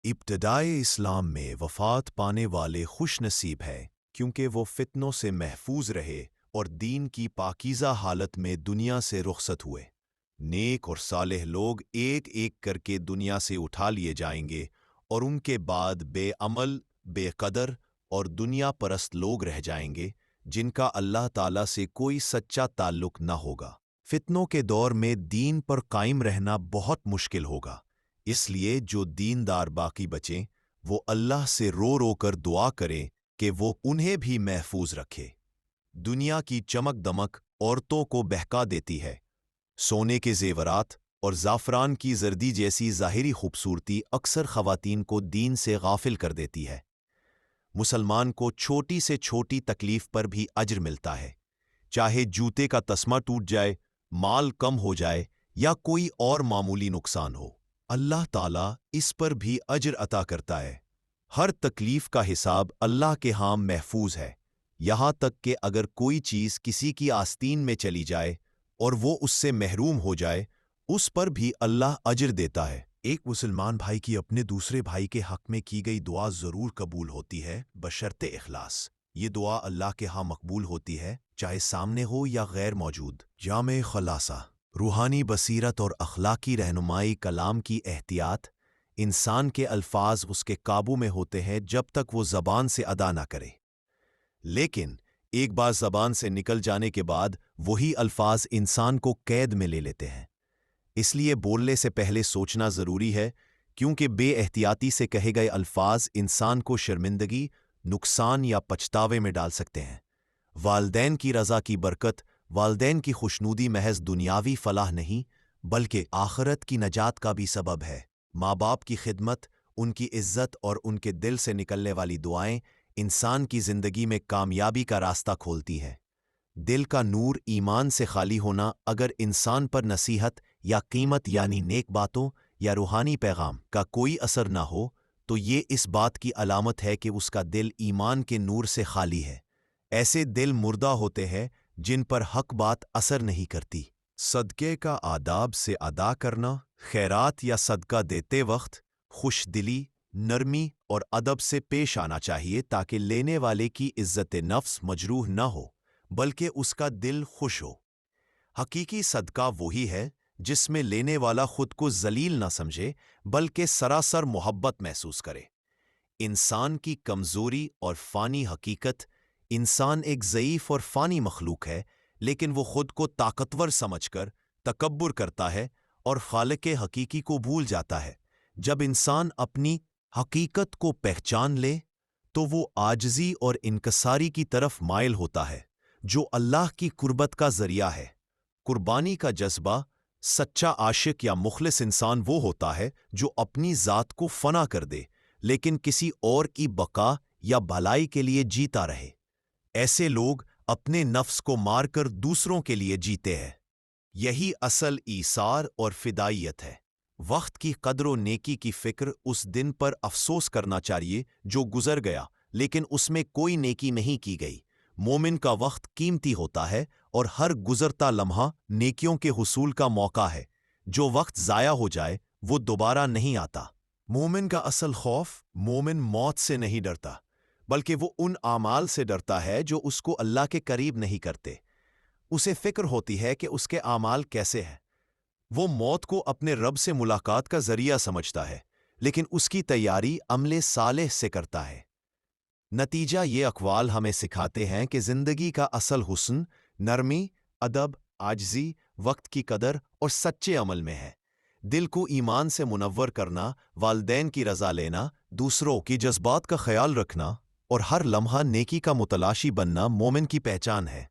ابتدائے اسلام میں وفات پانے والے خوش نصیب ہے کیونکہ وہ فتنوں سے محفوظ رہے اور دین کی پاکیزہ حالت میں دنیا سے رخصت ہوئے۔ نیک اور صالح لوگ ایک ایک کر کے دنیا سے اٹھا لیے جائیں گے اور ان کے بعد بے عمل، بے قدر اور دنیا پرست لوگ رہ جائیں گے جن کا اللہ تعالیٰ سے کوئی سچا تعلق نہ ہوگا۔ فتنوں کے دور میں دین پر قائم رہنا بہت مشکل ہوگا، اس لیے جو دیندار باقی بچیں وہ اللہ سے رو رو کر دعا کریں کہ وہ انہیں بھی محفوظ رکھے۔ دنیا کی چمک دمک عورتوں کو بہکا دیتی ہے۔ سونے کے زیورات اور زعفران کی زردی جیسی ظاہری خوبصورتی اکثر خواتین کو دین سے غافل کر دیتی ہے۔ مسلمان کو چھوٹی سے چھوٹی تکلیف پر بھی اجر ملتا ہے، چاہے جوتے کا تسمہ ٹوٹ جائے، مال کم ہو جائے یا کوئی اور معمولی نقصان ہو، اللہ تعالیٰ اس پر بھی اجر عطا کرتا ہے۔ ہر تکلیف کا حساب اللہ کے ہاں محفوظ ہے، یہاں تک کہ اگر کوئی چیز کسی کی آستین میں چلی جائے اور وہ اس سے محروم ہو جائے، اس پر بھی اللہ اجر دیتا ہے۔ ایک مسلمان بھائی کی اپنے دوسرے بھائی کے حق میں کی گئی دعا ضرور قبول ہوتی ہے بشرط اخلاص۔ یہ دعا اللہ کے ہاں مقبول ہوتی ہے چاہے سامنے ہو یا غیر موجود۔ جامع خلاصہ، روحانی بصیرت اور اخلاقی رہنمائی کلام کی احتیاط۔ انسان کے الفاظ اس کے قابو میں ہوتے ہیں جب تک وہ زبان سے ادا نہ کرے، لیکن ایک بار زبان سے نکل جانے کے بعد وہی الفاظ انسان کو قید میں لے لیتے ہیں۔ اس لیے بولنے سے پہلے سوچنا ضروری ہے، کیونکہ بے احتیاطی سے کہے گئے الفاظ انسان کو شرمندگی، نقصان یا پچھتاوے میں ڈال سکتے ہیں۔ والدین کی رضا کی برکت، والدین کی خوشنودی محض دنیاوی فلاح نہیں بلکہ آخرت کی نجات کا بھی سبب ہے۔ ماں باپ کی خدمت، ان کی عزت اور ان کے دل سے نکلنے والی دعائیں انسان کی زندگی میں کامیابی کا راستہ کھولتی ہے۔ دل کا نور ایمان سے خالی ہونا، اگر انسان پر نصیحت یا قیمت یعنی نیک باتوں یا روحانی پیغام کا کوئی اثر نہ ہو تو یہ اس بات کی علامت ہے کہ اس کا دل ایمان کے نور سے خالی ہے۔ ایسے دل مردہ ہوتے ہیں جن پر حق بات اثر نہیں کرتی۔ صدقے کا آداب سے ادا کرنا، خیرات یا صدقہ دیتے وقت خوش دلی، نرمی اور ادب سے پیش آنا چاہیے تاکہ لینے والے کی عزت نفس مجروح نہ ہو بلکہ اس کا دل خوش ہو۔ حقیقی صدقہ وہی ہے جس میں لینے والا خود کو ذلیل نہ سمجھے بلکہ سراسر محبت محسوس کرے۔ انسان کی کمزوری اور فانی حقیقت، انسان ایک ضعیف اور فانی مخلوق ہے، لیکن وہ خود کو طاقتور سمجھ کر تکبر کرتا ہے اور خالق حقیقی کو بھول جاتا ہے۔ جب انسان اپنی حقیقت کو پہچان لے تو وہ عاجزی اور انکساری کی طرف مائل ہوتا ہے، جو اللہ کی قربت کا ذریعہ ہے۔ قربانی کا جذبہ، سچا عاشق یا مخلص انسان وہ ہوتا ہے جو اپنی ذات کو فنا کر دے لیکن کسی اور کی بقا یا بھلائی کے لیے جیتا رہے۔ ایسے لوگ اپنے نفس کو مار کر دوسروں کے لیے جیتے ہیں۔ یہی اصل ایثار اور فدائیت ہے۔ وقت کی قدر و نیکی کی فکر، اس دن پر افسوس کرنا چاہیے جو گزر گیا لیکن اس میں کوئی نیکی نہیں کی گئی۔ مومن کا وقت قیمتی ہوتا ہے اور ہر گزرتا لمحہ نیکیوں کے حصول کا موقع ہے۔ جو وقت ضائع ہو جائے وہ دوبارہ نہیں آتا۔ مومن کا اصل خوف، مومن موت سے نہیں ڈرتا بلکہ وہ ان اعمال سے ڈرتا ہے جو اس کو اللہ کے قریب نہیں کرتے۔ اسے فکر ہوتی ہے کہ اس کے اعمال کیسے ہیں۔ وہ موت کو اپنے رب سے ملاقات کا ذریعہ سمجھتا ہے لیکن اس کی تیاری عمل صالح سے کرتا ہے۔ نتیجہ یہ اقوال ہمیں سکھاتے ہیں کہ زندگی کا اصل حسن نرمی، ادب، عاجزی، وقت کی قدر اور سچے عمل میں ہے۔ دل کو ایمان سے منور کرنا، والدین کی رضا لینا، دوسروں کی جذبات کا خیال رکھنا اور ہر لمحہ نیکی کا متلاشی بننا مومن کی پہچان ہے۔